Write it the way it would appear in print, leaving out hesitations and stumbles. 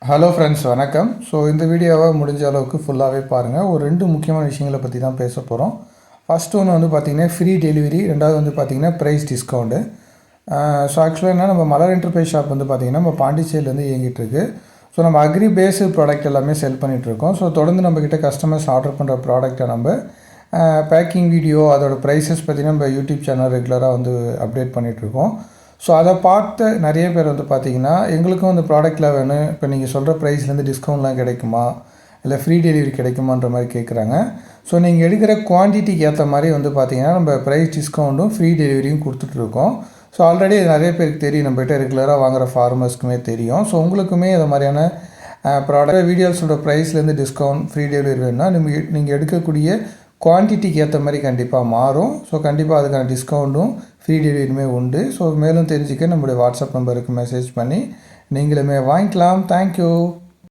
Hello friends வணக்கம். So இந்த வீடியோவை முடிஞ்ச அளவுக்கு ஃபுல்லாகவே பாருங்கள். ஒரு 2 முக்கியமான விஷயங்களை பற்றி தான் பேச போகிறோம். ஃபஸ்ட் ஒன்று வந்து பார்த்திங்கன்னா ஃப்ரீ டெலிவரி, ரெண்டாவது வந்து பார்த்திங்கன்னா ப்ரைஸ் டிஸ்கவுண்ட்டு. ஸோ ஆக்சுவலாக என்ன, நம்ம மலர் என்டர்பிரைஸ் ஷாப் வந்து பார்த்திங்கன்னா நம்ம பாண்டிச்சேரியிலேருந்து இயங்கிட்டுருக்கு. ஸோ நம்ம அக்ரி பேஸ்டு ப்ராடக்ட் எல்லாமே செல் பண்ணிகிட்ருக்கோம். ஸோ தொடர்ந்து நம்மக்கிட்ட கஸ்டமர்ஸ் ஆர்டர் பண்ணுற ப்ராடக்ட்டை நம்ம பேக்கிங் வீடியோ, அதோட ப்ரைஸஸ் பார்த்திங்கன்னா நம்ம யூடியூப் சேனல் ரெகுலராக வந்து அப்டேட் பண்ணிகிட்ருக்கோம். ஸோ அதை பார்த்து நிறைய பேர் வந்து பார்த்திங்கன்னா எங்களுக்கும் அந்த ப்ராடக்ட்டில் வேணும், இப்போ நீங்கள் சொல்கிற ப்ரைஸ்லேருந்து டிஸ்கவுண்ட்லாம் கிடைக்குமா, இல்லை ஃப்ரீ டெலிவரி கிடைக்குமான்ற மாதிரி கேட்குறாங்க. ஸோ நீங்கள் எடுக்கிற குவான்டிட்டிக்கு ஏற்ற மாதிரி வந்து பார்த்திங்கன்னா நம்ம ப்ரைஸ் டிஸ்கவுண்ட்டும் ஃப்ரீ டெலிவரியும் கொடுத்துட்ருக்கோம். ஸோ ஆல்ரெடி நிறைய பேருக்கு தெரியும், நம்மகிட்ட ரெகுலராக வாங்குகிற ஃபார்மர்ஸ்க்குமே தெரியும். ஸோ உங்களுக்குமே இது மாதிரியான ப்ராடக்ட் வீடியோஸோட ப்ரைஸ்லேருந்து டிஸ்கவுண்ட் ஃப்ரீ டெலிவரி வேணும்னா நீங்கள் எடுக்கக்கூடிய குவான்டிட்டிக்கு ஏற்ற மாதிரி கண்டிப்பாக மாறும். ஸோ கண்டிப்பாக அதுக்கான டிஸ்கவுண்ட்டும் ஃப்ரீ டெலிவரியுமே உண்டு. ஸோ மேலும் தெரிஞ்சுக்க நம்முடைய வாட்ஸ்அப் நம்பருக்கு மெசேஜ் பண்ணி நீங்களுமே வாங்கிக்கலாம். தேங்க்யூ.